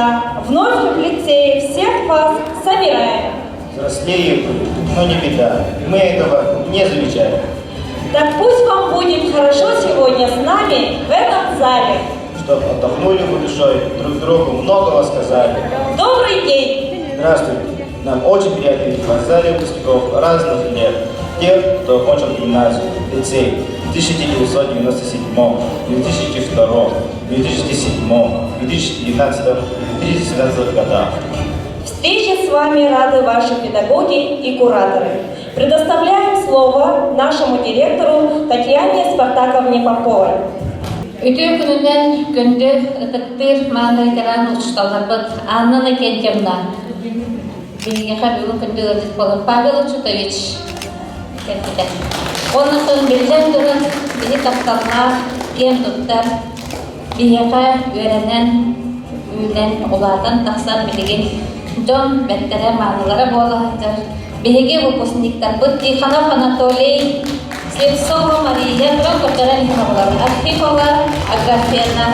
года вновь в лицее всех вас собираем. Взрослеем, но не беда, мы этого не замечаем. Так пусть вам будет хорошо сегодня с нами в этом зале. Чтоб отдохнули вы душой, друг другу многого сказали. Добрый день! Здравствуйте. Нам очень приятно видеть вас в зале выпускников разных лет. Тех, кто окончил гимназию, лицей в 1997, 2002, 2007, 2019, 2017 годах. Встрече с вами рады ваши педагоги и кураторы. Предоставляем слово нашему директору Татьяне Спартаковне Поповой. Ütü gününden gündü ıtıktır mağdaydıran uçtalarбыт Анна Кентьевна. Bilgeha bugün gündü ıtık bolun Павел Чутович. Onun son bilden durun bizi kaptanlar, kem tuttar. Bilgeha öğrenen, üyden, olardan taksan bilgin. John bettere mağdalara boğulahattır. Bilge выпускниктарбыт Тихонов Анатолий, Слепцова Мария, Прокоптера Михайловна, Архипова Аграфена,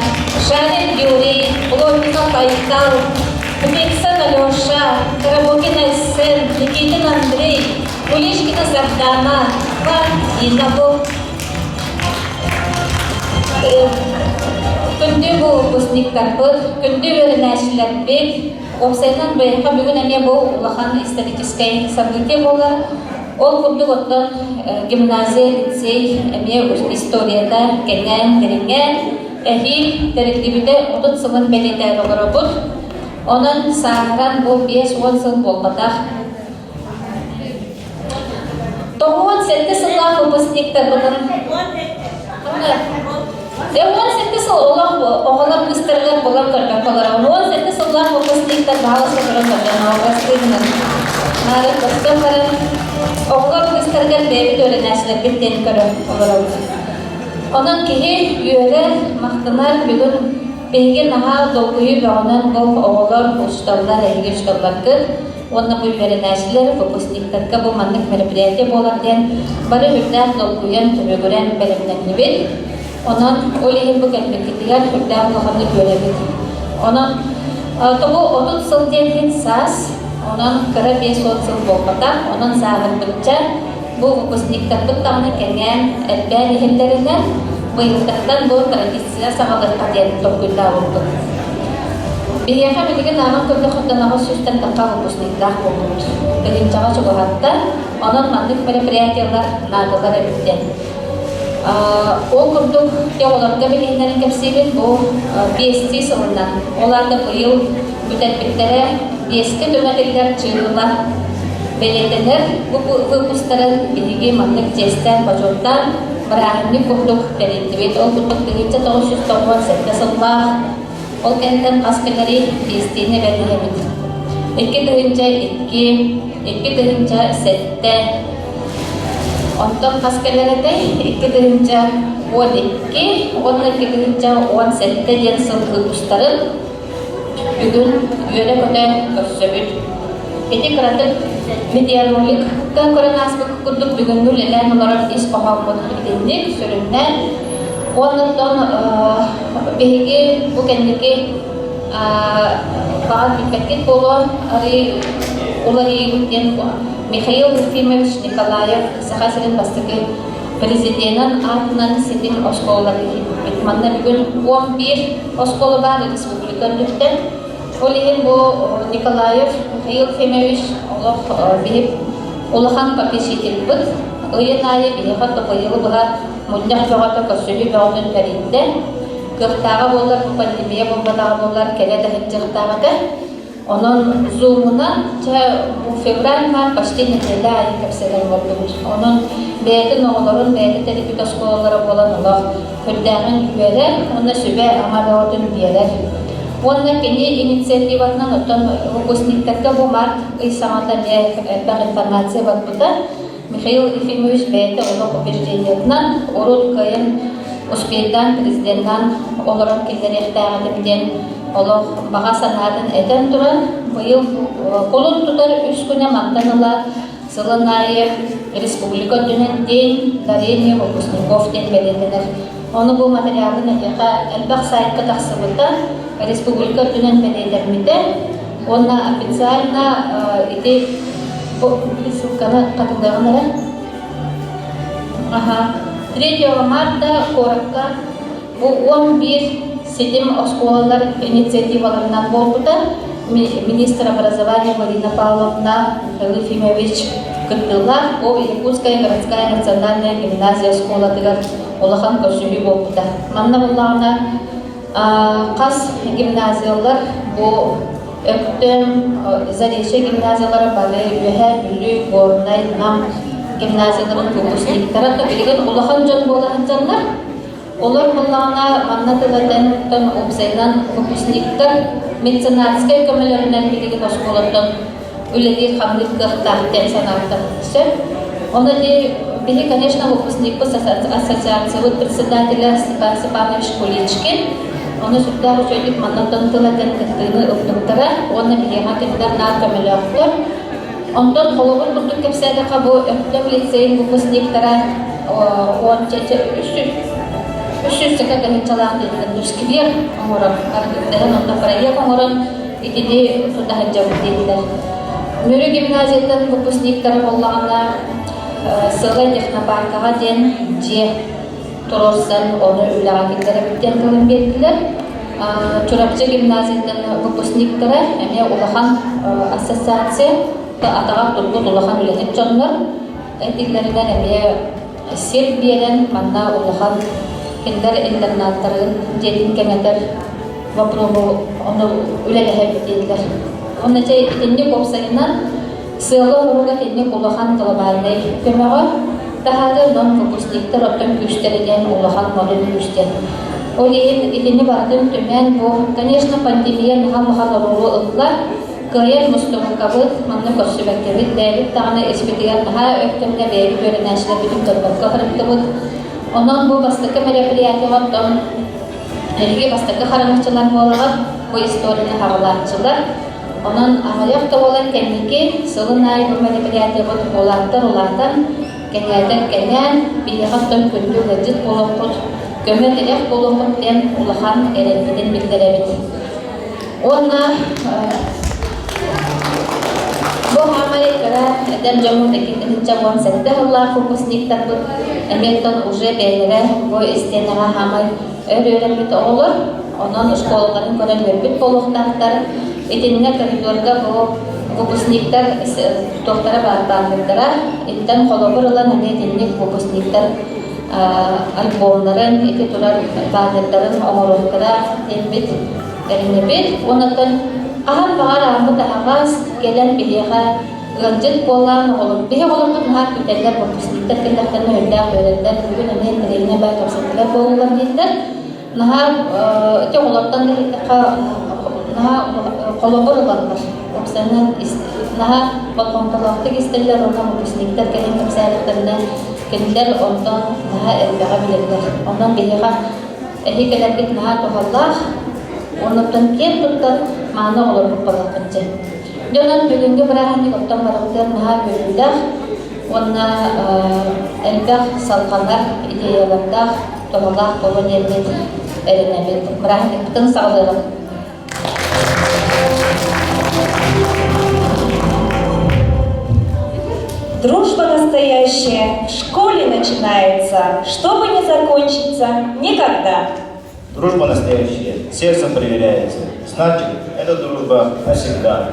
Шарин Юрий, Плотников Айтал, Миксан Алеша, Карабокина Эссен, Никитин Андрей, Кулишкина Сардана, Ван Инабов. Күнде бұл выпускниктарбыт, күнде öğrenәшілербек, Оксайнан бәйқа бүгін әне бұл улахан историческай событие болар. Ол күндік оттан гимназия, лицей, әме историяда кәнген, керенген, әхил тәріктібіде 30 сылын бәлетәр олары бұд. Оның сағыран бұл 5-10 сыл болғадақ. 17 сыллақ выпускниктар бұдың. 18 сыл оғалар күстірлер болар көрбәк болар. 18 сыллақ выпускниктар бағасы тұрын көрбәк оғастығынан. Нарық бұстың қарын оғылар күстірген бәбі дөленәсілер біттен көрі олар олар. Оның кейі үйері мақтынар бүгін бейген аға долгүйі бағынан бұл оғылар ұштаулар, әйге ұштаулар кір. Оның бұл беренәсілер выпускниктарға бұл маңдық мероприятие боларден бары үрдәр долгүйен түрігірен бәрімнәкні бел. Onun oleyim bu gelmektedir, hürden kafanı görebilir. Onun topu 30 yıl diyen saz, onun kara 5 yıl bolmada, onun zahir bütçe bu выпускниктар tamını kengen elbette lehillerinden bu yıllardan bu tradisiya sağlıkta diyen topuyla oldu. Bir yaka bilgin anın köprü kutlanağız süsten takka выпускниктар oldu. Birinci ağaç bu hatta onun mandık merepiyatiyalar nağılar ebitten. O kurduk ya olarga bilinlerin kapsibin bu BST sorundan. Olarda bu yıl müddetlere eski dönemler çığırlar belirlenir. Bu выпускların bilgi manlık cesten bacottan bırakını kurduk denildi. O kurduk 1998 yıllar o kentten askerleri BST'ni belirlemedi. İki dönünce sette Ondan askerlere de 2 dönünce 12, 12 dönünce 17 diyen sınıfı kuşların bugün yöre kötü görsöbüt. Eti kıratık medyalolik koronaspık kurduk bugün nüleler olarak iş pahamut bitindik sürümden. Ondan bihigi bu kendiki bağır bir bolu arı olayı gülden Mikhail Ефимович Николаев, Сахасилин бастығы президентінің атынан сетин осколары бітманна бүгін 11 осколы бар республика дүттен. Олеген бұл Николаев Михаил Ефимович олахан папешетел бұд. Ойын айы бейхат тоқойылы бұға мұндақ жоғаты көсілі бәудің кәрінде. Қыртаға болар, пандемия болмадағы болар, кәреді хетчіқтағыда. Onun zoom'una bu fevral'dan başta nedenle ayı kapsayan oldu. Onun belki noğların belki terapit oskolaları olan Allah hüddağın üyeler, ona sübe amaliyatın üyeler. Onun kendi inisiyatifından otan выпускниктарга bu mart ısamadan bir informasiya var burada. Mikhail Ефимович belki onun убеждениятынан orul kayın Uskaydan президенттен olarak kendileri dağıtımdan Allah bağa sanatın eden duran bu yıl kolun tutar 3 güne mantanılar Sılınayı Respublika dönenden Dareniye Выпускников'ten belirlenir. Onu bu материалын әлбәқ сайтқа тақсыбыта республика түнен бәлейлермеде. Оны официально ссылканы қатылдағынары. 3 марта Коракка bu 11 сетим школалар инициативаларынан болбыта. Министр образования Марина Павловна Ефимович Кыттыла о Якутская городская национальная гимназия школа дигар Олахан көсүбү болбута. Манна булларына кас гимназиялар бу өктөм зарече гимназиялары бары үһә бүлү горнай нам гимназияларын выпускниктары да билген Олахан жон болганжандар. Олар булларына манна тылдан опсайдан выпускниктар меценатская көмөлөрүнөн билген школалардан үледи хамлык гыхтахтен санаттыр. Он били, конечно, выпускник ассоциации председателя Степан Степанович Куличкин. Он всегда учетик манатон тылатен кыттыны ылдыктара, он билема кендар наркомелектор. Он тот холовор бурдук кепсәдә кабу өктөм лицейн выпускниктара, он үш сәкә гәнчалак дигән дүскибер, аңгырам, артыктан онда проект аңгырам, итиде суда хаҗа диделәр. Нөрі гимназиядан выпускниктары болғаны сылай технопаркаға ден же тұрорсан оны үліға кендері біттен көлін берділер. Чурапчы гимназиядан выпускниктары әме ұлахан ассоциация атаға тұрғыт ұлахан үлетіп жонлар. Әйтіклерінен әме Сербиядан манна ұлахан кендер интернаттарын жетін кемедер вапробу оны үлеліге біттеділер. Onun için etnik opsayından sığlı olarak etnik olahan global kömürü daha da non-fokuslikler ortam güçlerinden olahan modern güçler. O yüzden etnik vardım tümen bu, конечно, pandemiya nihal rolu ıklar, kıyar mustamakalı, manna koşubakları, devlet tağına esbetiyen daha öktümde beyli görünəşler bütün toprakka kırıktıbıd. Onun bu bastıkı merepiliyatı vardım, ergi bastıkı haramçılar olarak bu istoriyini havalatçılar. Onun ameliyatı olan kendiki sılınay bu merepiliyatı olanlardan kendilerden gelen bir yakıttan kündü lezzetli olukut, kömür direk olukut den ulahan erenmeden bildirebilir. Ona bu ameliyatlara eden camındaki jamuan sette Allah fokusnikten bu emetten ucu beylere bu istenene hamay öğrenmedi olur. Onun şkolların gören verbit oluklardır. Etinne koridorda bu выпускниктар доктора бардандыктара иттен колобур olan etinlik выпускниктар альбомларын эти турар бардыктарын оңороккара эмбит эринебит онотон ахан багар амыт агас келен билега гынжыт болан олуп бие олуп нахар күтелер выпускниктар келдактарына өйдак өйрөттөр бүгүн эмне тилегине бай көрсөтүлөр болгон дейдер нахар эти олоттон наха колобур оландар опсанан наха балконталактык истеллер ондан выпускниктар келен кемсәликтерине кендер ондан наха элбега билерлер ондан билега эхикелердик наха тухаллах онуттан кем туттар маана олоруп балакынчы жонан бүгүнгү бираханик оттон барыктар наха бөлүндах онна элбег салкандар идеялардах тухаллах болон элбет эренебет бираханиктын саалыгы. Дружба настоящая в школе начинается, чтобы не закончиться никогда. Дружба настоящая, сердцем проверяется. Значит, это дружба навсегда.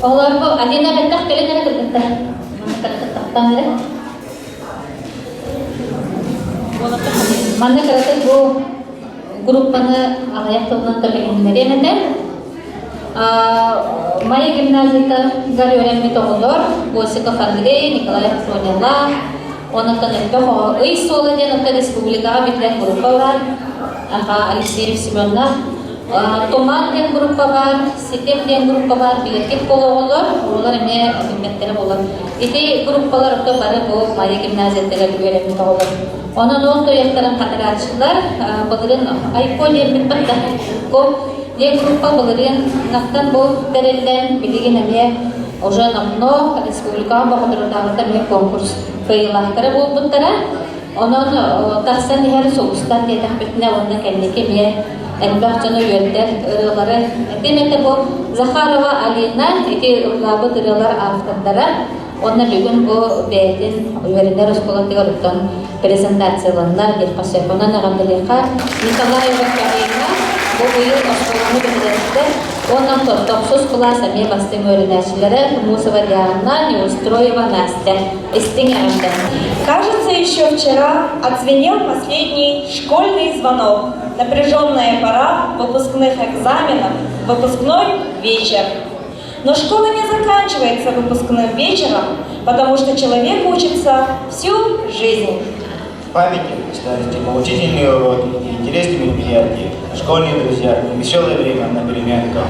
Олар бу Алина беттак келеңер кыргытта. Мана карата бу группаны аяктылган төлөгөнлөр Моя гимназия Галерия Методор, Босиков Андрей, Николаев Соняла, он это и Солодин, это республика, Бетлен группа бар, Алексеев Семенов, Томан ден группа бар, Сетем ден группа бар, Билетик Пологолор, олар эме мектептер болот. Эти группалар өтө бары бу Моя гимназия Галерия Методор. Онун ол тояктарын катыгатчылар, бүгүн айподия битпатта. Де группа балерин нахтан бол терелден билеген эме уже намно республика бакыдырдагы эме конкурс кыйлактары болбуттара. Онон тарсан дигер соғыстан дедак битне онда кеннеке ме элбахчаны үйөттер ырылары. Демете бу Захарова Алина эти ырылабы ырылар автордары. Онна бүгүн бу бейтин үйөрүнөр сколотыгырыттан презентацияланар деп пасепонан агандылыка Николаева Карина bu yıl okulunu bitirdi. Ondan sonra 9 класс ame bastım öğrencileri Musova Diana, Неустроева Настя. Истинно. Кажется, еще вчера отзвенел последний школьный звонок. Напряженная пора выпускных экзаменов, выпускной вечер. Но школа не заканчивается выпускным вечером, потому что человек учится всю жизнь. В памяти ставите поучительные уроки и интересные мероприятия, школьные друзья, веселое время на переменках.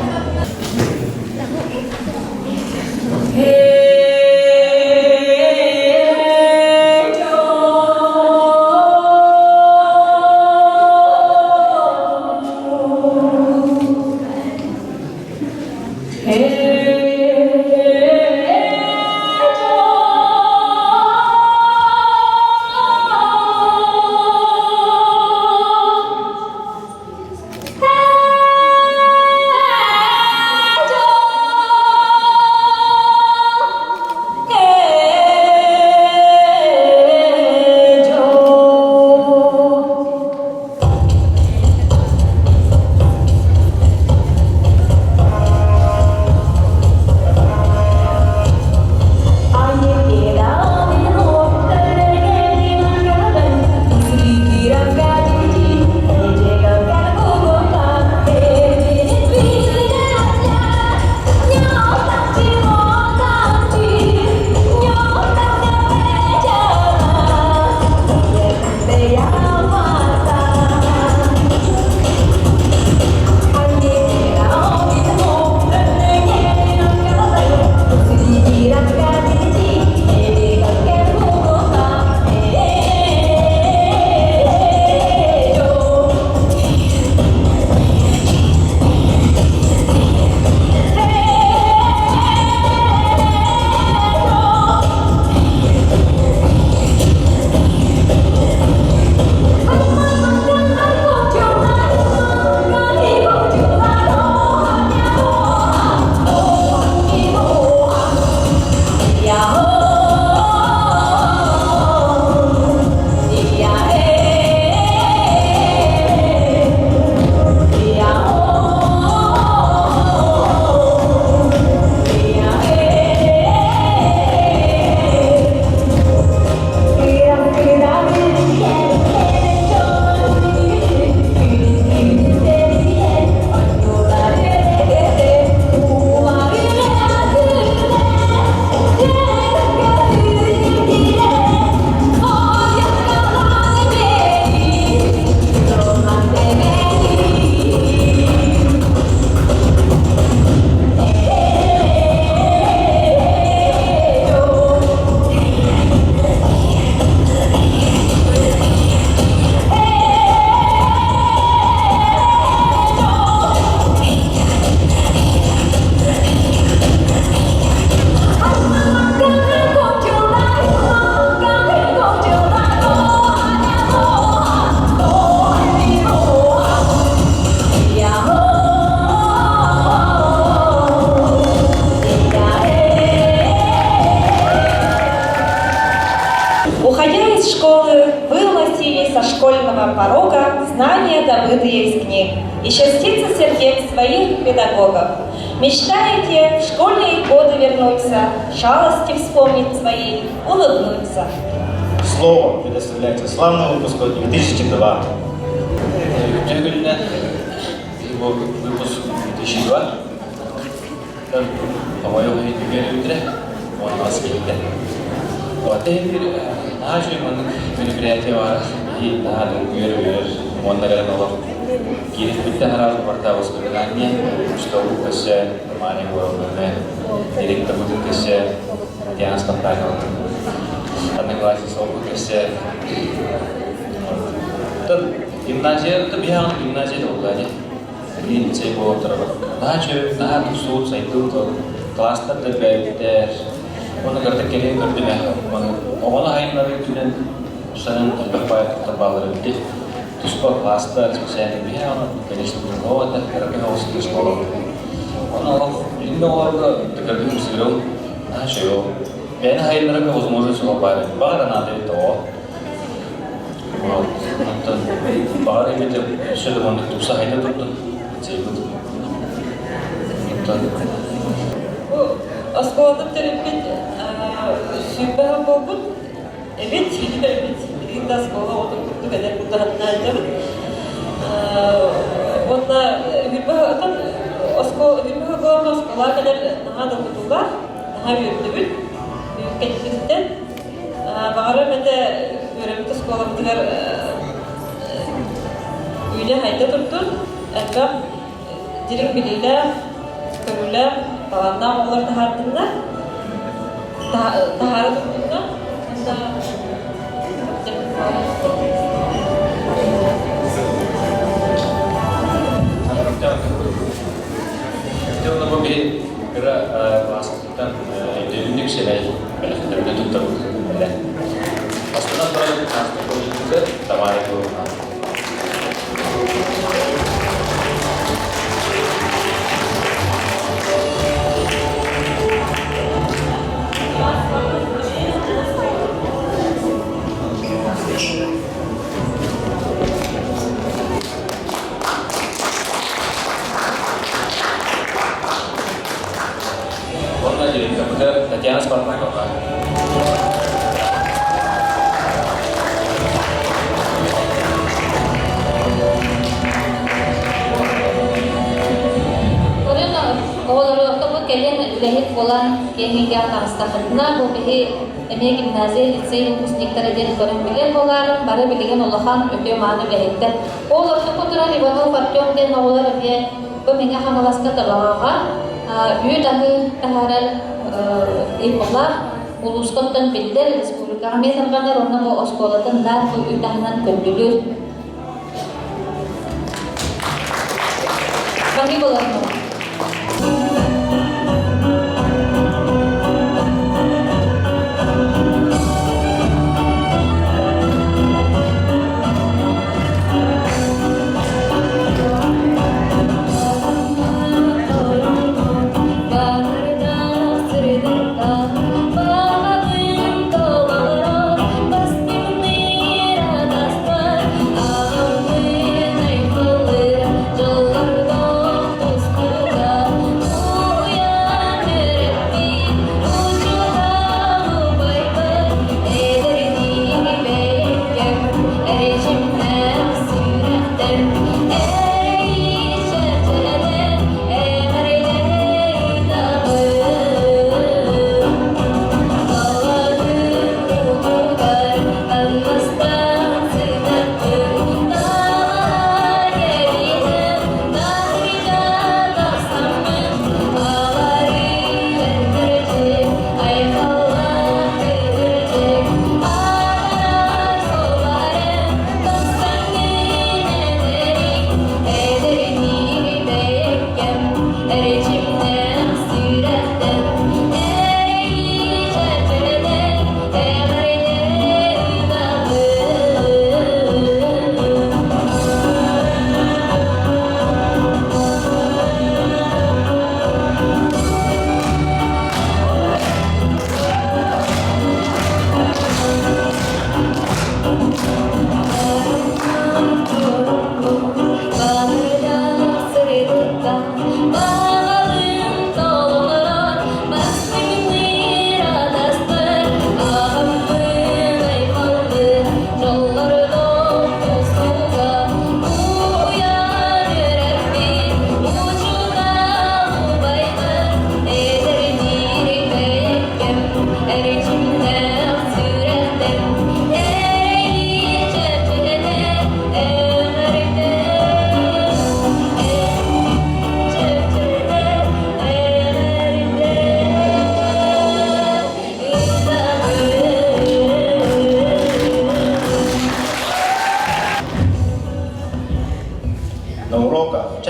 со школьного порога знания, добытые из книг, и частица сердец своих педагогов. Мечтаете в школьные годы вернуться, шалости вспомнить свои, улыбнуться. Слово предоставляется славному выпуску 2002. Сегодня его выпуск 2002. По-моему, он у нас есть. Вот теперь наши мероприятия и надо он, наверное, кирис питтахарал порта воспоминания, что укася маленького директор укася Диана Спартакова. Одноклассница укася. Гимназия, это бьян гимназия долгая. Блин, цей болотер. Наче на суд сайту кластер дебютер. Он говорит, келин картине. Он хайнавый тюнен. Шанен топает табалер. Тушко кластер специальный бьян. Конечно, другого это карабиновский школа. Он инноватор, так как сыграл. Наче его. Я хайнавый возможность его парить. Бара надо это. Вот. Это бара имеет все довольно туса хайна тут. Осколата терапит сүйбәһә булбут. Бит инде скола отып кадәр кутарнады. Онда бирбәһә оскол бирбәһә булган оскола кадәр нага да кутуга, нага бирде бит. Кеттен бары мәдә бирәмтә скола дигәр үйлә хайда турды. Әлбәт дирек билеләр, көрүләр, таланнан олар тахардында, тахары турдында, Itu lebih kira kelas kita unik sih lah, kita tutup ya. Pas kita kalau kelas itu tawarin dulu. Jadi kemudian Tatiana Spартакова. Kalian lihat pola yang hingga tahapan bu bihi emi gimnaziya lisey musnik terajan korang bilen pola baru bilingan Allahan öpüyor mana behekte. Olar tu kutura ribahu farkyon den olar biye peminga hamalaskan terlalu büyük taharal ipolar uluskottan bilder Respublika kami terkadar orang mau oskolatan dan utahanan kendulur. Kami boleh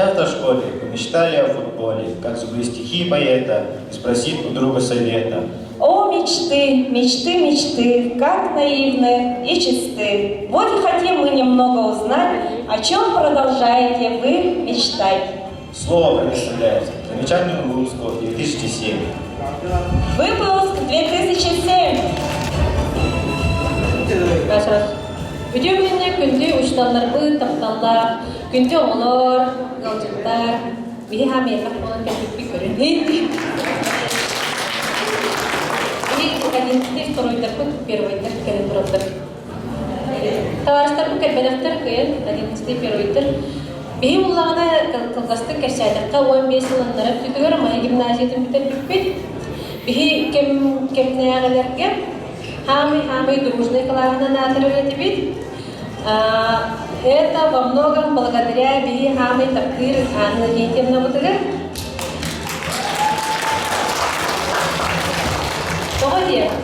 Часто в школе мы мечтали о футболе, как зубы стихи поэта и спросить у друга совета. О, мечты, мечты, мечты, как наивны и чисты. Вот и хотим мы немного узнать, о чем продолжаете вы мечтать. Слово предоставляется замечательному выпуску 2007. Выпуск 2007. Рас. Видеоменде күнде уштанларбы тапталлар, күнде олар, галжыктар, бии һәм якын болан кәсепи көрінен. Один второй доход, первый доход, первый доход. Товарищдар, кәлбәләктер көйен, 11-й, 1-й. Бии уллағына кылғасты кәсәдіққа 15 жылынлары түтігір мая гимназиятын бітер бүкпет. Бии кемнәғілерге хамый дружный классный натуры бит. Это во многом благодаря бии хамый тактир Анны Гентьевна Бутыгер.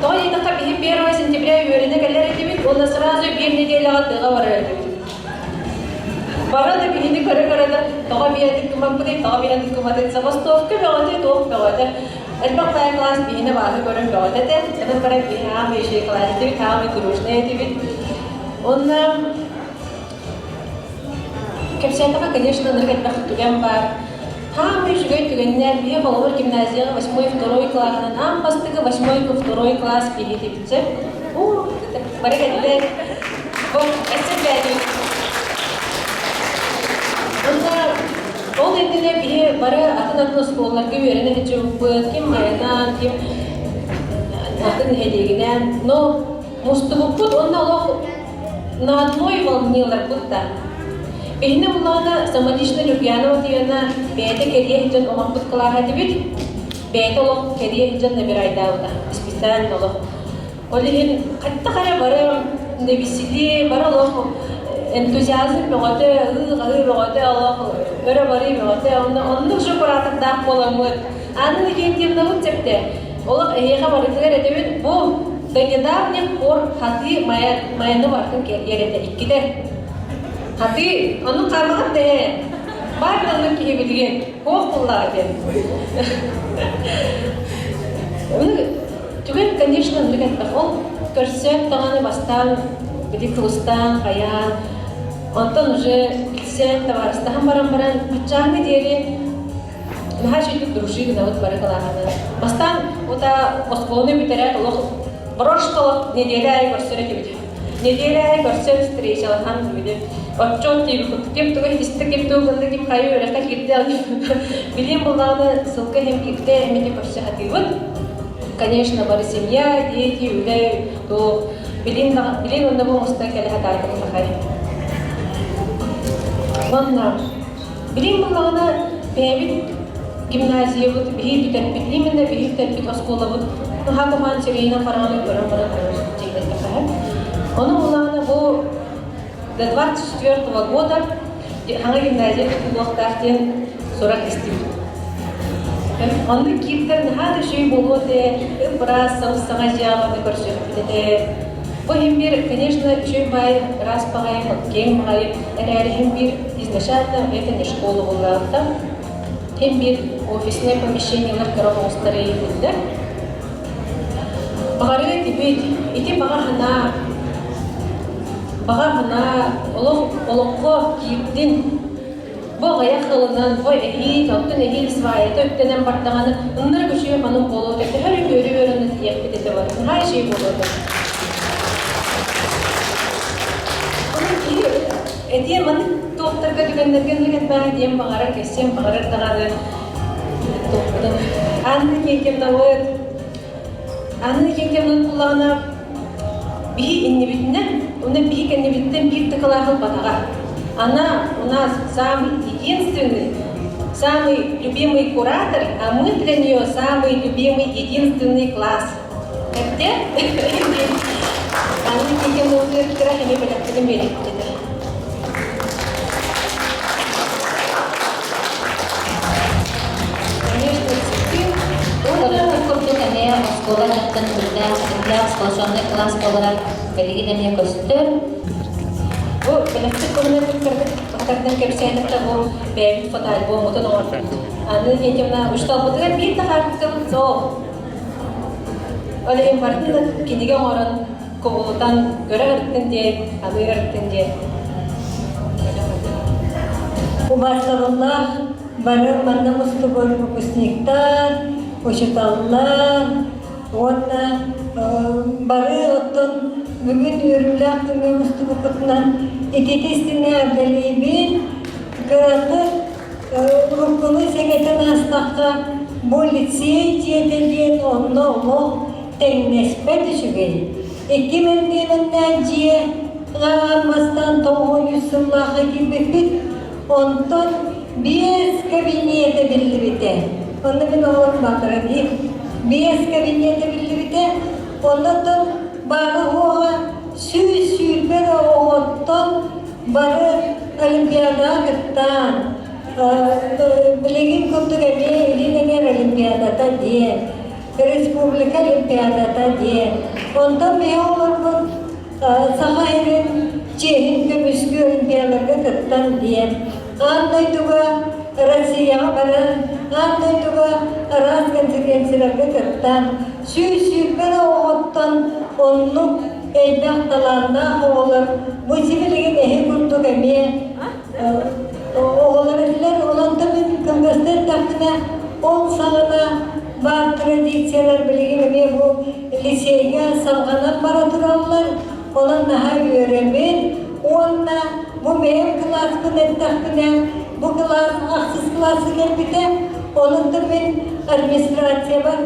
Тоги на кабихи 1 сентября юрина галеры бит, он сразу 1 неделю отдыха варили. Бара да бихи кара-кара, тоги биядик кумапуды, тоги биядик кумапуды, самостовка бегоды, тох бегоды. Эльбактай класс бихина бахи көрін бегоды, это пара бихи хамый иши класс бит, хамый дружный бит. Он кепсиятаға, конечно, ныргатбақ түген бар. Хамый жүгөй түгеннен бие балалар гимназияға 8-2 классынан, амбастығы 8-2 класс бие депітсе. Бары кәділер. Бұл әсіп бәді. Ол ендіне бие бары атын-атын сколларға өрені жүгіп, кем майынан, кем атын хелегінен. Но мұстығып бұд, онда олық на одной волнелар бұдда. Бейне улана самадишна Любьянова тиена бейте керия хиджан омақбыт қылаға дебет. Бейте олық керия хиджан набирайдауда. Специально олық. Олеген қатта қара бары небесили, бары олық энтузиазм беғоте, ығы беғоте олық, өрі бары беғоте. Онның жүк бұратық боламыд. Анны Гентьевна бұд тепте. Олық әйеға барытығар әдебет бұл до недавних пор хаты майаны бартын кереді. Иккідер. Хаты, оның қармаған дәе, бар дәлін кейі білген, қоқ бұллаға ден. Оны түген, конечно, нұрген бақ, ол көрсек тағаны бастан, білі қылыстан, қаян, онтан уже білсен, таварыстаған баран-баран, бітчағыны дері, наға жүйдік дружигі дауыт бары қылағаны. Бастан, ота осқолыны бітерәт, олық, брошқылық неделі ай көрсері кебеді. Неделі ай көрсер встречалыған кебеді. Отчет тегі құттыкем тұғы хисті кеп тұғынды кем қайы өрәққа керді алып. Білем бұлағыны сылқы хем кекті әмеде көрсе хатығын. Конечно, бары семья, дети, үлі, тұқ. Білен онда бұл мұста кәлі хатағын қақай. Онна, білем бұлағыны бәйбіт гимназия бұд, бейі бітәрпіт, лимінді бейі бітәрпіт оскола бұд. Нұға бұған серейна қарағаны көрін тегін қақай. Оның бұлағыны бұл до 24 года аңа гимназия уақыттақтен сұрақ істейді. Онды кейптер нағады жүй болуды, біраз саңыстыға жағаны көрсетті. Бұл хембір, конечно, жүй бай, раз бағайым, кең бағайым, әрі хембір изначально это не школа болуды. Хембір офисіне помещениялар көріп оңыстары егілді. Бағарығы дебет, еті баға ғана олыққы кейіптен бұл ғаяқ қылынан, бұл әйіл, оттын әйіл свайеті өптенен бартағаны ұннар күшіе қаным болуды, әрі көрі-өріні тияқ бететі бар, ғай жей болуды. Оның кейі, әдейін маны тоқтарға дүгендерген бәғі дейін бағарар кәсен, бағарар тағады тоқтыдың. Анны Гентьевнің бұлағына бейі иннебетінен, оны бейі кәннебеттен бейі тықылағыл батаға. Она у нас самый единственный, самый любимый куратор, а мы для нее самый любимый, единственный класс. Где? Анны Гентьевна университетера хеме біліктігін беріп деді. Sekolah dan berdas, sekolah kelas sekolah, bagi kita yang kostum. Oh, benar-benar Ақтардан кепсәйдікті бұл бәйбіт фотоальбом ұтын орды. Аны етемна ұштал бұтыға бір тақарттым зоғ. Олайын бардың кенеге орын коғылыдан көрі ғырттын де, аны ғырттын де. Убасаруллах, бары манна мустубор выпускниктар, учиталлар, бары оттон бүгін үрілләк күнге мустубукутнан итетестіне әбдәлейбін кыраты рукуны сәгетін астаққа бұл лицей тиетелген онны олық тәңнеспәт үшігей. 2000 жие ғарамастан 900 кибіппіт онтон 5 кабинеті білді біте. Онды мен оғын бақыра дейм. 5 кабинеті білді біте. Онтон бағы оға сүй-сүйбен оғыттон бары олимпиада қыттан. Білеген күндік әме үлінегер олимпиадата дейм. Республика олимпиадата дейм. Онтон мен оғырмын саға ерін чехин көміскі олимпиадарға қыттан дейм. Андай туға Россияға баран, андай туға раз конференцияларға қыттан, сүй-сүйбен оғыттан онлық әйдақ таларына оғылыр. Бұл себелеген әйі күндік әме оғылыр әділер, оланды мен күнгістен тақына ол сағына бар традициялар білеген әме бұл лицейге салғанан бара тұралылар, олан наға өремен, онна bu benim klasımın etrafına, bu klas, aksız klası gelbide, onun da ben administrasiya var.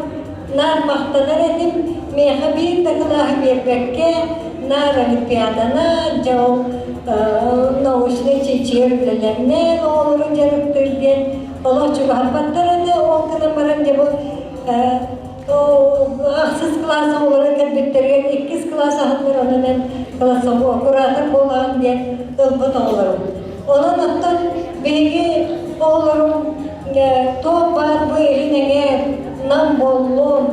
Nar mahtalar edim, meha bir de klahı verbekke, nar olimpiyadana, cevap nauşne çiçeğirlerine, oğlunu canıktırgen, Allah çok harbattaradı, o kadar maran cevap, aksız klası olarak elbetlergen, ikiz klası hanlar onun klası okuratır bolan diye, ılbıt oğlarım. Onun attan bilgi oğlarım top var bu eline nam bollum,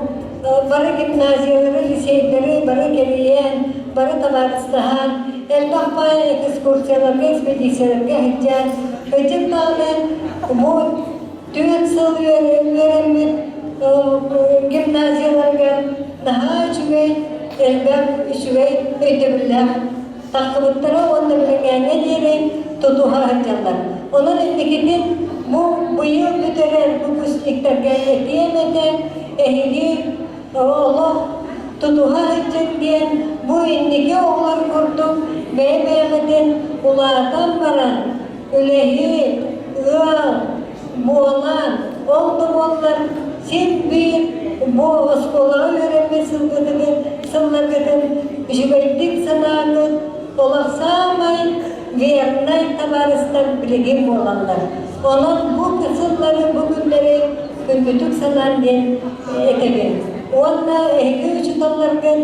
barı gimnaziyaları, liseyleri, barı geliyen, barı tabarıstıhan, elbah bayi ekskursiyalarga, ekspedisiyalarga hiccan. Hiccan dağılan bu düğün sıl öğrenmek gimnaziyalarga daha çüge, elbah çüge ödebillah. Takıbıtları onda bilengene diyerek tutuha haccanlar. Onun endikinin bu yıl büteren bu kursliklerge etiyemeden ehli Allah tutuha haccan diyen bu indiki oğlar kurdum beğenmeden ulardan varan ülehi, ığal, boğalan, oldu onlar sen bir bu oskolağı öğrenme sıllargıdın jübeydik sanağın olaksamay vernay tabarıstan bilgin olanlar. Onun bu kısımları bugünleri gündüdük sanan diyen etelim. Onunla ehli uçutallarken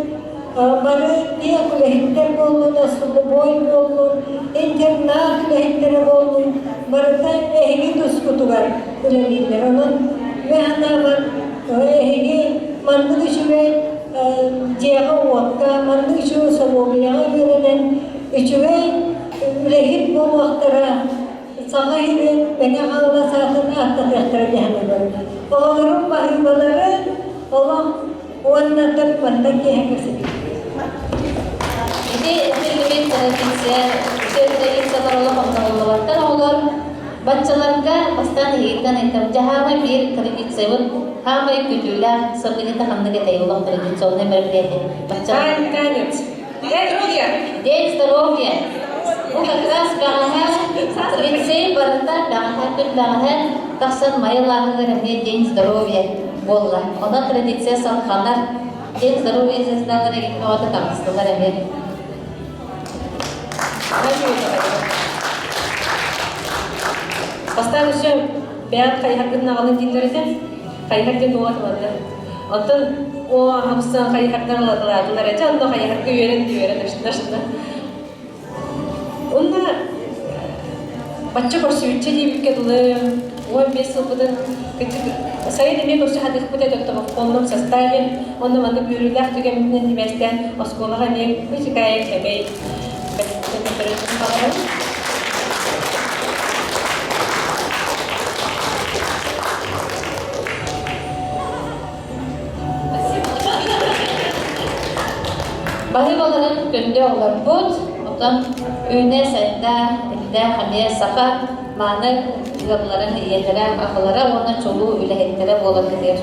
barı diye kulehitler bolun, asılı boy bolun, internat kulehitleri bolun, barıda ehli duskutu var kulehitler. Onun mehana var, ehli mandık işi Jika waktu mandu isu semuanya berenen isu lehit bawahtera sahih dengan Allah sahaja atas terjadi hal. Orang bahari balaran Allah wanita terpandang yang kesini. Jadi film saya Allah mengatakan Allah baccalarga bastan hidan itam jahama bir kredit sebut hama ikujula sabdini ta hamne ke Allah kredit sonne merete bacca Танец. Здоровья. День здоровья. Bu kelas banget, лицей barta banget, taksan mayalah ngeremnya день здоровья bolla. Ona tradisi sankhana день здоровья sesudah ngeremnya waktu kamis ngeremnya. Бастан еще бәят қайхардың ағылын дейіндерден қайхардың оғатылады. Онтан о хамыстан қайхардың аладылар әте, онда қайхардың үйерін ашында. Онда бачча көрсі үтче дейбікке дұлы 15 жыл бұдын сайын еме көрсі хадық бұдай доқтығы қолының составен, онда маңды бүйірілдәқ түгемінен деместен осколаға не мүзікайы кәбей. Били оларбут, отан үйне сайда, илде хамия сафа, маны yolların iyetlere, akıllara, ona çoluğu ülehetlere olabilir.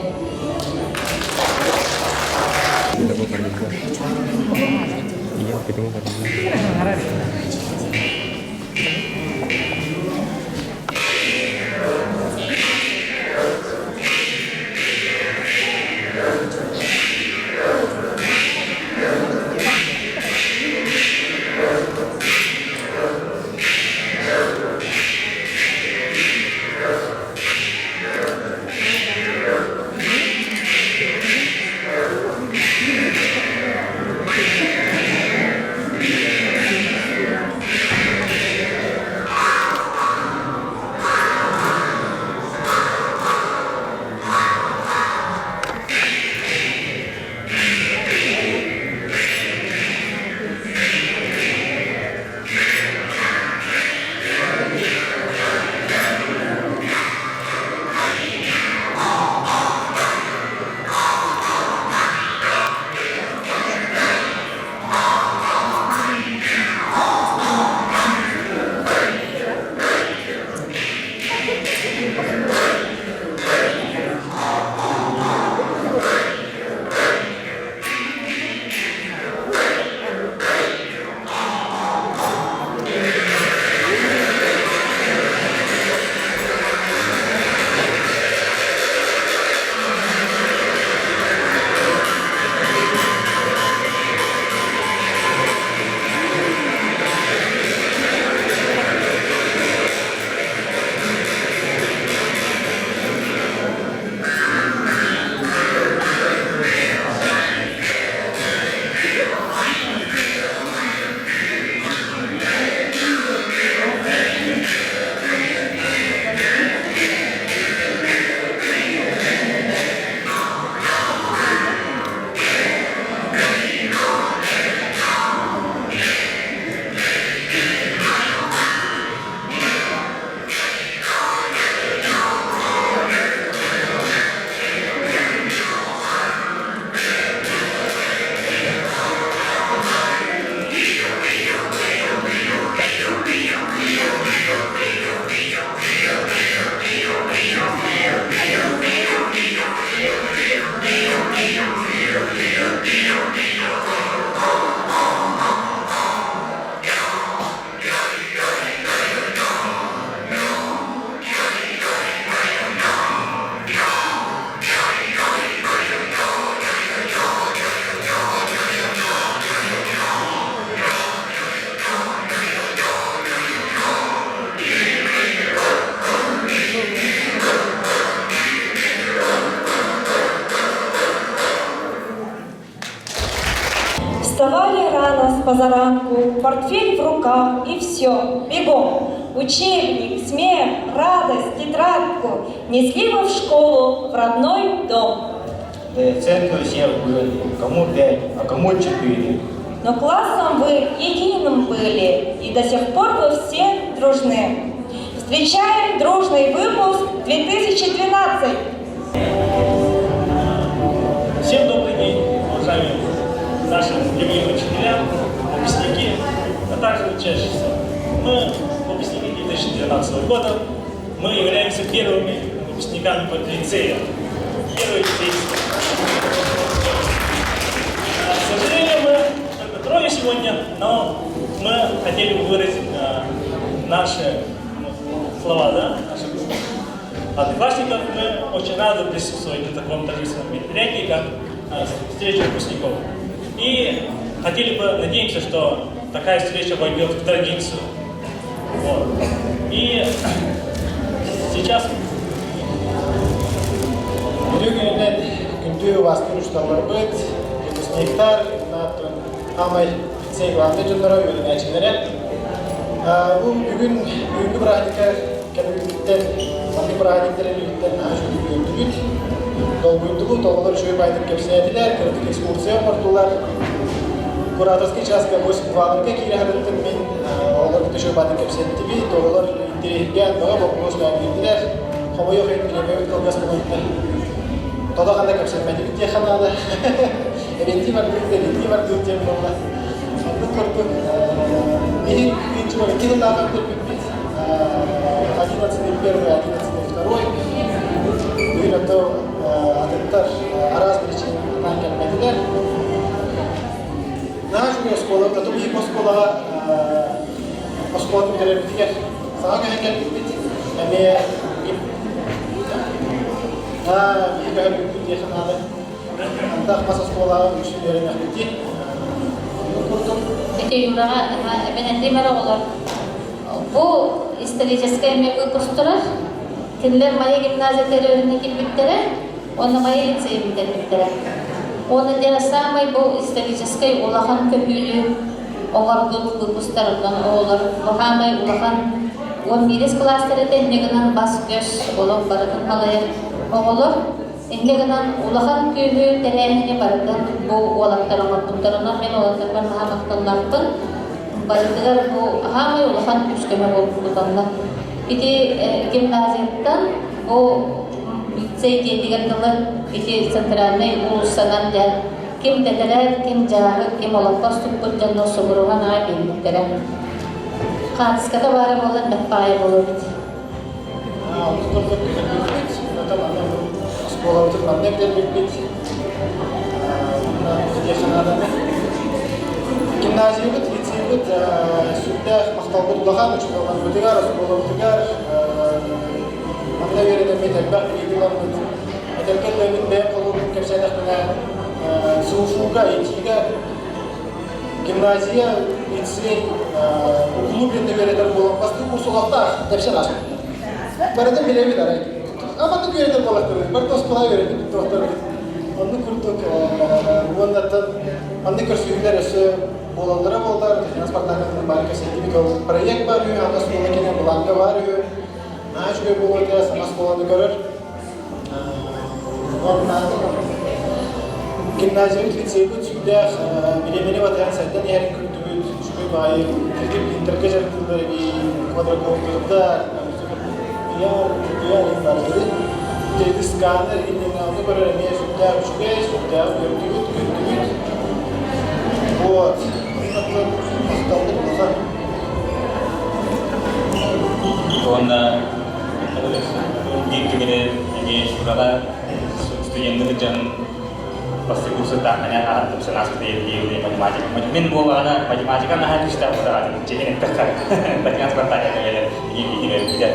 Вставали рано с позаранку, портфель в руках и все, бегом. Учебник, смех, радость, тетрадку несли вы в школу, в родной дом. До центра всех были, кому 5, а кому 4. Но классом вы единым были, и до сих пор вы все дружны. Встречаем дружный выпуск 2012. Всем добрый день, уважаемые наши любимые учителя, выпускники, а также учащиеся. Мы, выпускники 2012 года, мы являемся первыми выпускниками лицея. Первый лицейский. К сожалению, мы только трое сегодня, но мы хотели бы выразить наши слова, да, наших одноклассников. Мы очень рады присутствовать на таком торжественном мероприятии, как встреча выпускников. И хотели бы, надеемся, что такая встреча войдет в традицию. Вот. И сейчас Бүгіннен күнді бастырышталар бұд, выпускниктар, амай лицей главный жылдары өрін әчілері. Бұл бүгінгі праздниктер, кәлігіттен, маңды праздниктерін үйттен ашуды өндіріт. Дол бұйындығы, толғылар шөйіп айтып кепсінетілер, кірдік экскурсия омырдылар. Кураторский частка 8 валынға кейрі ғадыттын мен олар күті шөйіп айтып кепсінетілі, толғылар интерегген бұға бұқымызға әңгелділер. Қомы yok etkilemeye kalgas bulundu. Toda kanda kapsın, ben de bir diye kanalda. Eventi var, bir de eventi var, bir diye bulundu. Onu kurduk. İkinci yıllardan biz 11-й, 11-й. Bugün hatta atletler araz bir için gelmediler. Naşu oskola, tabii ilk oskola müdürlükler. Sağa geldik biz. Yani bir kadar bir yakın hali. Anda masa oskola müşterilerin yakıtı. Itu yuraga ben endimara olar. Bu istediğiniz emek kustular. Kinler maya gimnaziyaları öğrenmek bittere. Onu maya liseye bittere. Onu dersamay bu istediğiniz olahan köpüğü olar dolu kustardan olar. Bahamay olahan on miris klasları denneğinden bas göz olan barakın halaya oğulur. Enneğinden olahan köpüğü terehine barakın bu olaklar amatlıklarına men olaklar mahamaktanlarpın. Barakılar bu hamay olahan üskeme olukludanlar. İti gimnaziyattan bu lisey diyedigirdiler iti sentralnay ulussanan da kim dediler, kim cahil, kim olakbas tutkun canlı soğuruhan ay bilmektere. Kadiskada bari olan defaya bulur. Tutulduk biz. Tamam. Oskola oturmam ne kadar biz. Yakın adamı. Gimnaziyat, liseyat, sütte maktabı dolahan uçuk olan butigar, oskola butigar. Anda yerine metalbak bilgiler mıydı? Metalkerlerin beyaz kalorun kersenek bana soğuşuğa, etiğe gimnaziya, lisey, okulu birinde vereler olan bastı kursulakta tepsen açık. Barada bilebilir arayı. Ama da göredir bolakları. Barda oskola göredir doktor. Onu kurduk. Ondan kürsüler ise bolanlara bollar. Transportlarının marka sevgili bir proyekt var. Anda oskola gelen bulanca var. Naş göğü bollar sana oskolanı görür. Ondan gimnaziyat, liseyat, sütler, bilemeni vatan sayıdan yer kültürü, şüphe bayi, interkecer türleri bir kvadrakopyada diğer insanları dedi skanner inanılmaz böyle ne sütler, sütler, kültürü. Bu Onda gini şurada stüdyenleri can pasti kursus tanya atau senas di macam-macam. Min bawa anak macam-macam kan harus kita berada di sini terkar. Banyak bertanya dengan ini tidak.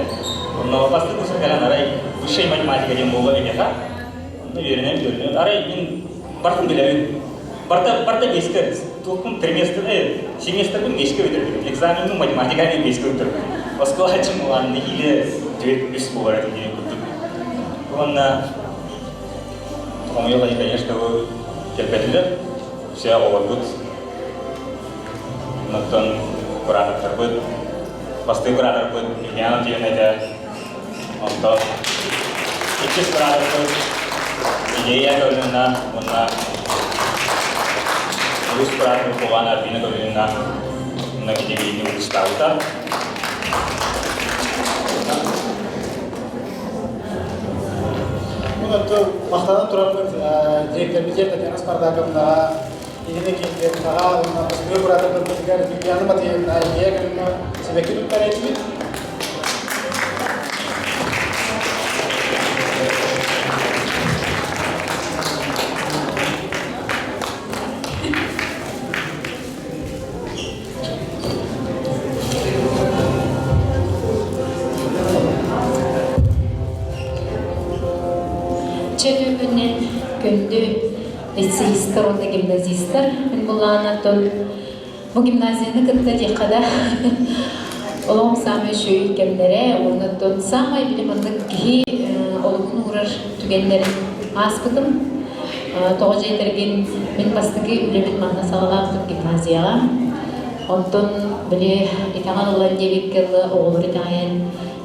Ono pasti kursus kalian ada usia macam-macam yang bawa ini kan. Ini ada ini partai bilang partai biskar. Tukum trimester semester pun biskar itu. Exam itu macam-macam kan biskar itu. Sekolah cuma anda ini duit bis bawa ini kutu. Karena kamu yang lagi tanya sekarang kelihatan saya overload nonton Quran tersebut pasti Quran tersebut yang dia ada nonton itu Quran tersebut ini ya kalau mana terus Quran tersebut mana bina kalau nak jadi ini ustaz tak Untuk makanan turun direktur bicara tadi anak Spartakam dah ini kita dah untuk sebagai berada bertiga di piano mati dia kan sebagai itu kan itu Çevirimin gündü liseyistler, onda gimnazistler. Ben bulanatın bu gimnaziyanı kıtta dikada olam samay şöyle gemlere, ondan samay bilim anlık ki olukun uğrar tügenlerin aspıdım. Toğaca yetergin ben bastıki ülemin mahna sağlamıştım gimnaziyala. Ondan bile itahan olan devikli oğulur itahen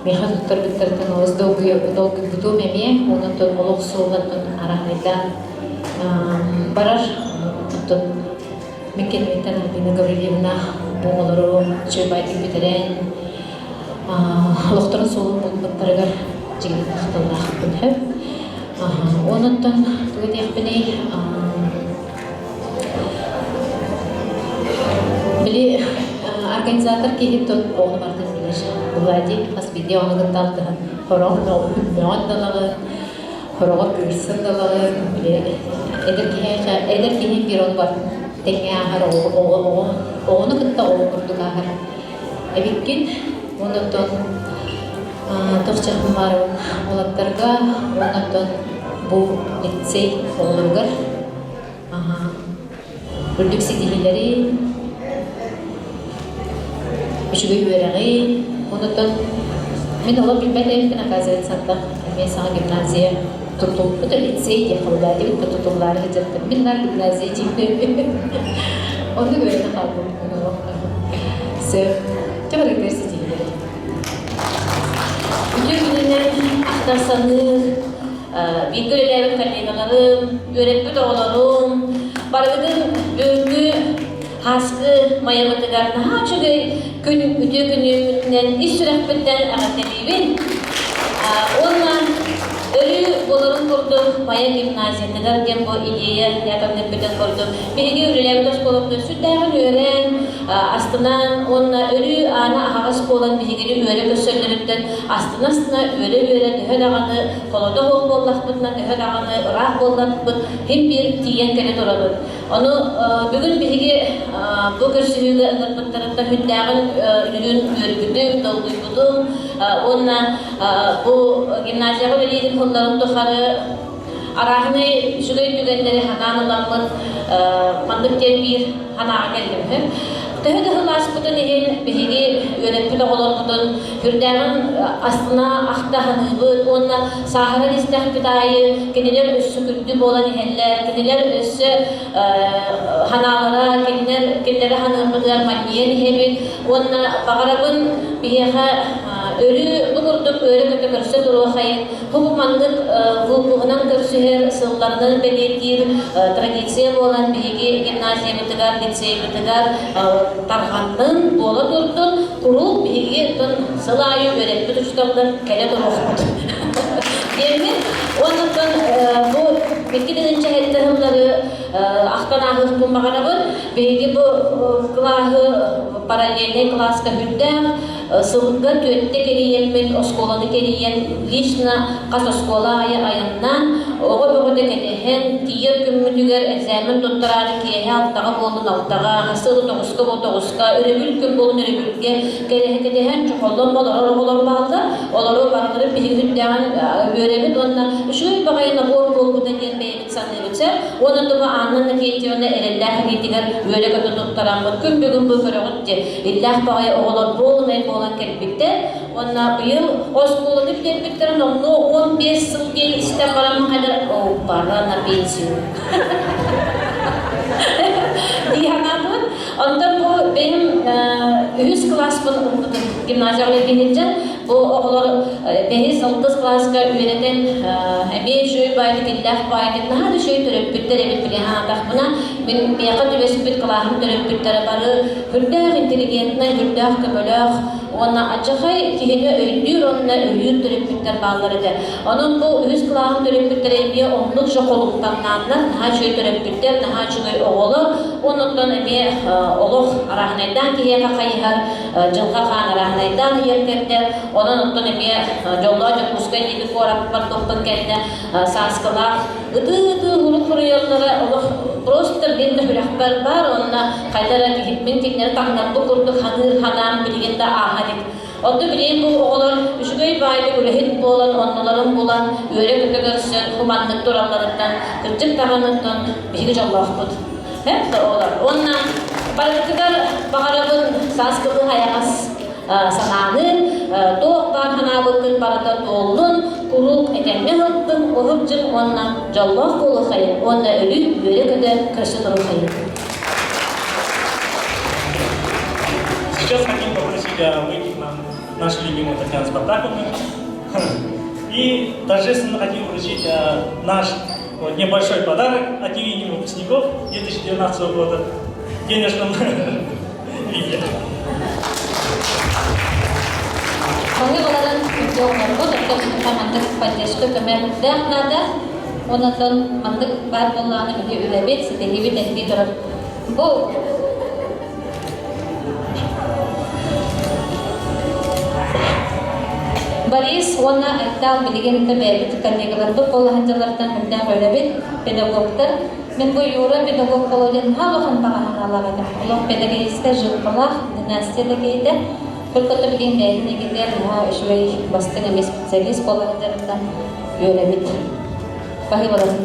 Меха туттар биттартан оз долгы буту меме, онун тон олок соолатын арахайда барар. Тон мекен меттен Альбина Гаврилевна боңолору чөйбайтын битерен олоктарын соолун болбаттарыгар жигин ахталлахпын хөп. Онун тон тугат яхпыны Били организатор киһиттон оҕу бартын билеш. Влади хаспиди ону гытталдыһын. Хорон меондалагы, хорого кырсындалагы, эдер киһин бир ону бар. Теңе ахар оҕуну гытта оҕу курдук ахар. Эбиккин онуттон тохчахын барыбын олаттарга онуттон бу лицей оҕулугар үрдүк сидилилери Üçüge üyereği, ondan ben ola bilmediğim için akazet sattım. Ben sana gimnaziye tutum, bu da lisey diye kabul edildi. Bu tutumları hicattım. Benler gimnaziye çıktı. Onu göre de kaldım. Çok reklersi değil. Bütün günler aktarsanır, bir görevim kalemalarım, öğretmen oğlarım, barıgın döngü, haskı mayamatıgarına ha çünkü ütü günümünden iş sürekbitten ağabetliyim. Ondan ölü boların kurdum, maya gimnaziyeteler diye bu ideya yakınlık biten kurdum. Bilgi ürülerimde skolumda sütlerin öğren, astından onunla ölü ana ağız olan bilgileri öğre gösterlerden astına öğre dühe dağını, koloda hol bollakbından dühe dağını, rah bollakbın, hem bir tiyen kere doladır. Onu bugün bilgi bu görsülüğü ıngırpıtlarında hündağın ürün örgüdüm, dolduydum. Onunla bu gimnaziyaga öleydim kollarım tuharı. Arahını şugay tügenleri hananılanmın mandık diye bir hanağa geldim. Tühü de hılaskıdın eğen bilgi öğretmeli olanıdın. Hürdağın aslına ahtahanıbın. Onunla sahara istekbidayı, kendiler üssü kürdüm olan eğenler, kendiler üssü hanalara, kendileri hanımıdır, maniyen eğenler. Onunla bağırabın biheha ölü bugurduk öyle kötü görse duru hayır. Hukumanlık hukukunan görsüher sığlarının belirtir tradisiya olan bilgi gimnaziya bitigar, lisey bitigar tarhanın bola durdun kurul bilgi sılayı öğretmen uçtamlar kele durur. Demin ondan bu bikirinci hedefleri aktan ahır kumbağarabın bilgi bu klahı paralelde klaska hüddem sılgı tüette keliyemin oskolanı keliyen lişna kas oskola ayından oğul oğul deketehen diğer kümmüdüger examen tutturarı kiyehe alttağa bolun alttağa hasılı toğuska örümül küm bolun örümülge keleheketehen çoğullun olar bağlı oları bağları bir hüddem öğremit onunla şu bağayına bol budan yen beyemit sanırıca onun da bu anın ketiyonu erellah getiger öyle kötü tutturan küm bugün bu fırıgıttı illah bağaya oğular bolun olan kelbikte ona bu yıl oskolu kelbiklerin onu 15 yıl gel istem varamı kadar o parana pensiyon. Diyanadın. Ondan bu benim 100 klas gimnaziyalı bilince bu oğulları 5-6 klaska öğreten bir şey baydık, illah baydık. Daha da şey törüp bütler evet bile ha buna ben bir kadar bir klasım törüp bütler barı hürdağ inteligentna hürdağ köbölağ ona acıkay kihine öydür onunla öydür törüp bütler bağları da. Onun bu 100 klasım törüp bütler bir onluk şokoluktan daha şey törüp bütler daha çıkıyor oğulu onundan bir oğluk arahnaydan kihiye kakayıhar cılga kan arahnaydan yerkerde onun ondan bir jollar jokuşkay gibi korak var topun geldi saskılar ıdı huruk huruyallara oğluk просто bir de hürahbar var onunla kaydara gitmin tekneri taknak bu kurduk hanır hanam bilginde ahadik Onda bileyim bu oğullar üçügey baylı ürehit bolan, onların bolan, öyle kötü görsün, humanlık durallarından, kırcık taranlıktan bir Allah bud. Hep de oğullar. Ondan balıklar bağırabın saskılı hayas sananın, doğuklar hanabıkın barada doğulun, kuruk edemme hıttın, o hıpcın ondan jallah kolu hayır, onda ölü böyle kötü kırşı duru hayır. Сейчас хотим попросить выйти к нам нашу любимую Татьяну Спартаковну. И торжественно хотим вручить наш небольшой подарок от имени выпускников 2019 года в денежном виде. Kami olarak jauhlar bu tetap kita mantek pajesku kemerdekaan nada, onatan mantek bar bolana video ulebet sedih dan di terus bu Борис, оны айтал билеген бәбит коллегалар бұл қолаханжалардан мүлден бөлебет педагогтар. Мен бұл юра педагог болуден халықын бағахан алағады. Олық педагогистер жылқылақ, династияда кейді. Көлкөті білген бәйдіне келер, үшвей бастың емес специалист қолаханжалардан бөлебет. Бағи болады.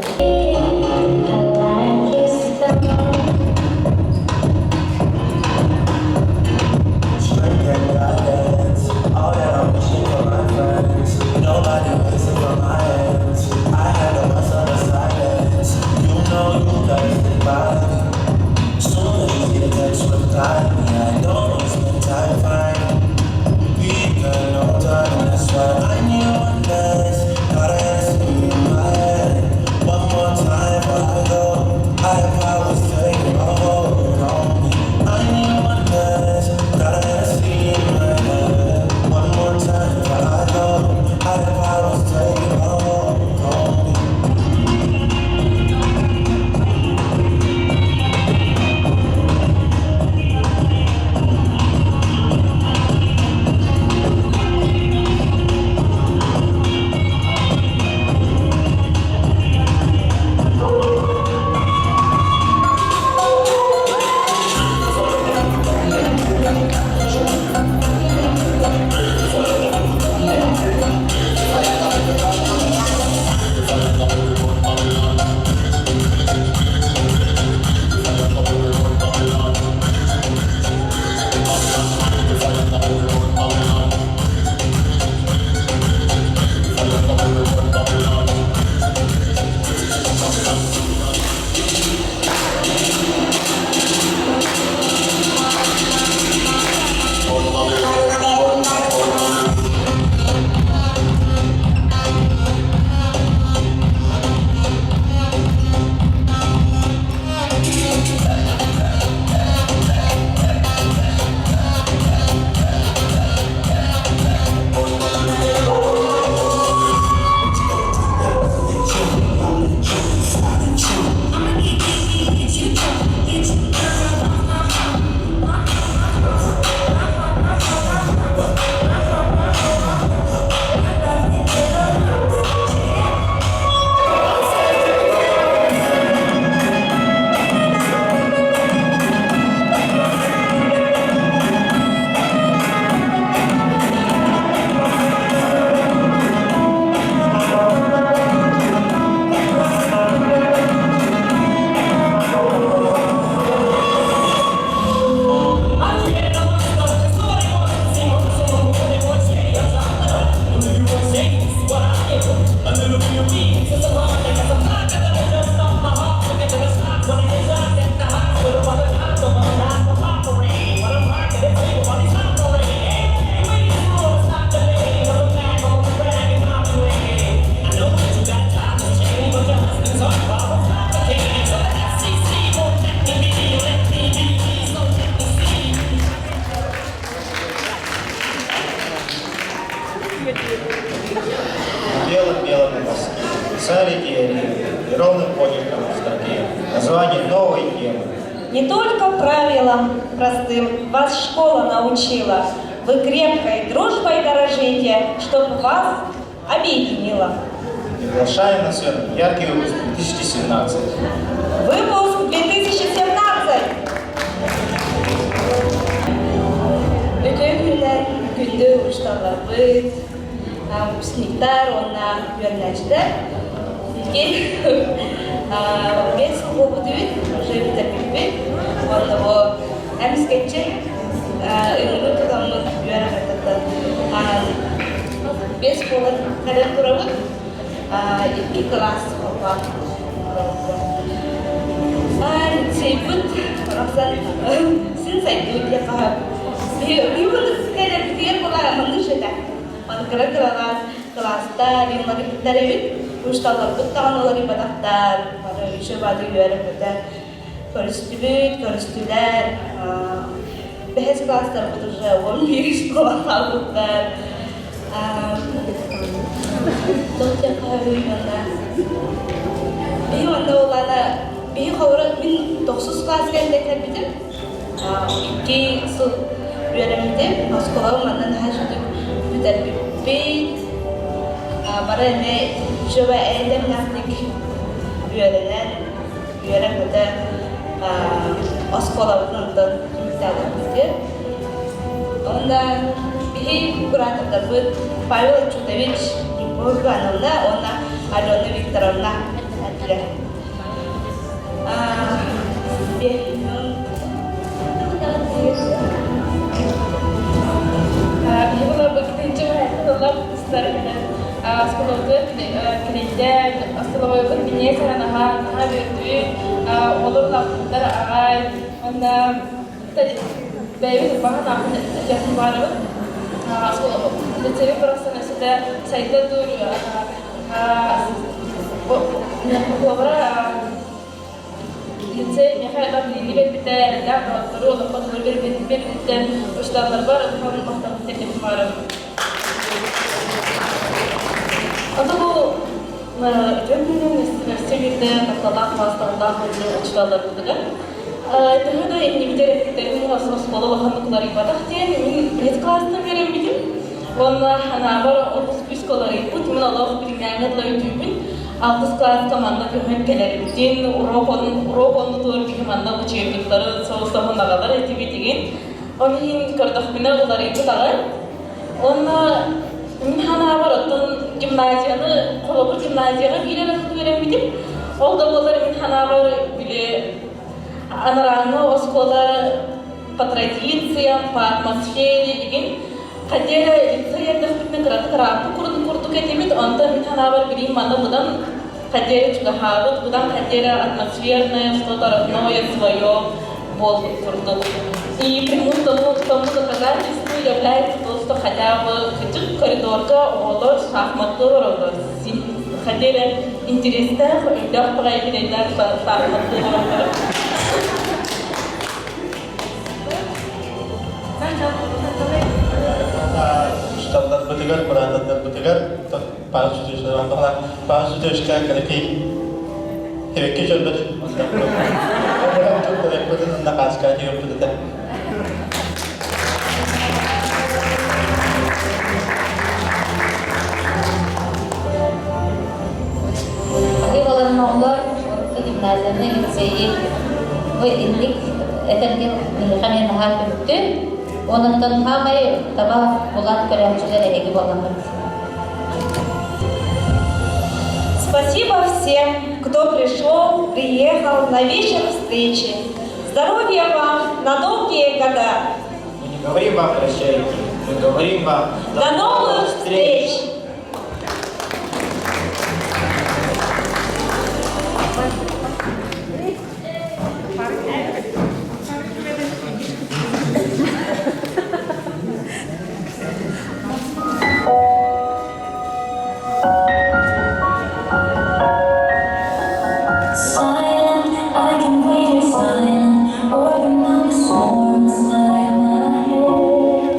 All that I'm wishing for my friends. Nobody listen for my ends. I had a bust of the silence. You know you gotta stick by me. Soon as you see the text reply me, I don't wanna spend time fine. We got no time, and that's why I need one dance. Gotta ask you in my head. One more time before I go. I have powers taking a hold on me. I need one dance. Gotta ask you in my head. One more time before I go. I have powers taking a hold on me. Белым-белым на доске писали теории и ровным почерком в строке название новой темы. Не только правилам простым вас школа научила, вы крепкой дружбой дорожите, чтоб вас объединила. Приглашаем на свет яркий выпуск 2017. Выпуск 2017! Bütün günler günde uçtanlar bıt, выпускниктар, ona öğrenciler. Мен сол опыт уже бітірмекпен. Оны ол әміскетче үйреніп тұрамыз үйреніп бес қолын қадам тұрамыз. 2 класс болған. Сейбіт, Рақсан, сен сайды өте қағып. Үйреніп кәдір бітер болар, мұны жеді. Оны кірі класстар, үйреніп біттер өйт. Ушталар бұттаған олар ибадақтар, үші бады үйеріп өтер. Көрістілер. Бәхес класстар бұд уже 11 школаға бұттар. Доктор қағырыймында. Бейі онда оланы, бейі қауыры, мен 9 класс кәндектер бідім. 2 сыл үйерімді, школаға маңнан хажыды бүтер бейт. Ara ne şöyle endemnastik üyelerinde oskolalarında kimseler onda bir kuratında bu Pavel Chudovich Burganovna, ona Alona Viktorovna atlı. Бихила бакытынчы хайатылап старыгынан асколовды кредит асколовой бирбине саранаха бердү олор лапындар агай онда бэйби бахан ахын жатын барыбын асколов лицеви профессионалисте сайта дур лицей мехайлап лилибет бите да туру да подгор бир ушталар бар хан мактап текеп барып ата бу жөнүнүн стилинде такталак бастыгында ушталар булдыгы төгөдө индивидуалитеттерин школа ханыкалар ибадах ден мен бет класста берем бидим онна ханабар отус психологи пут мен аллах билгәнгә лайтүбин Altı klas komanda köhönkeleri bütün urokonu doğru bir komanda uçuyordukları soğuğuna kadar etivitiğin. Onun için kırdık bine uları iputalar. Onunla minhana var otun gimnaziyanı, kolabur gimnaziyanı bile rakıtı veremedim. Olda olar minhana var bile anarağını o skola patraditsiya, atmosferi igen. Kadera лицея да хутме крапу курдук этемит онда минхана бар билим мана будан kadera чугахавыт будан kadera атмосферное что-то родное свое бол курдук. И преимуществом тому доказательству является то, что хотя бы хоть коридорка олор шахматы ровно. Kadera интересно, легкого играть шахматы ровно. Штатlar bitigar, Kur'anlar bitigar, bazı sözler var. Bazı sözler kalki heveki jollar. Onlar çok da yapılan nakas kaydı yok dedi. Ayıvaların oğullar gimnaziyanı liseyi ve illik etengen milihane nahar büktü. Ondan hamay tabi bulan köremçilere egi olanlar. Спасибо всем, кто пришел, приехал на вечер встречи. Здоровья вам на долгие года. Мы не говорим вам прощайте, мы говорим вам До новых встреч! Silent, I can wait here silent, or the storm inside my head.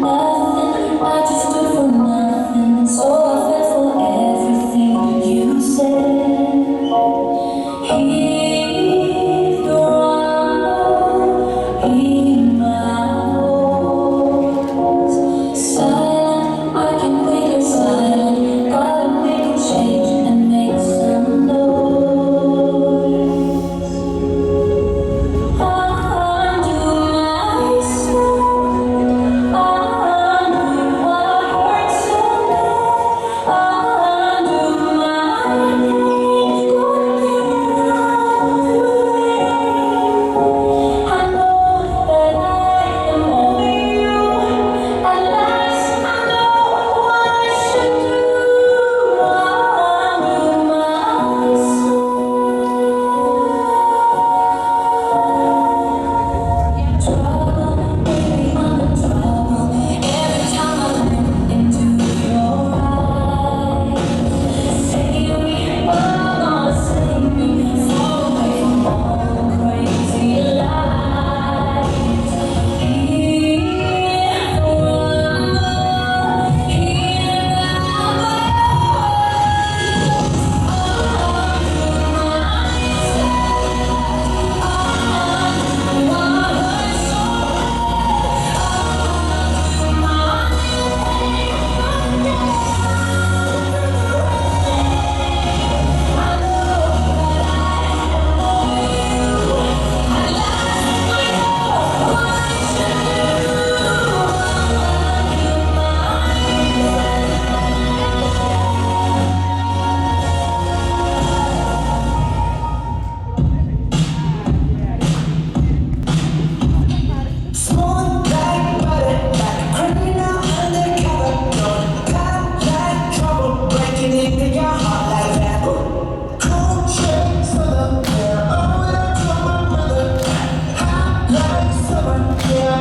Nothing, I just do for nothing.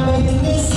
making this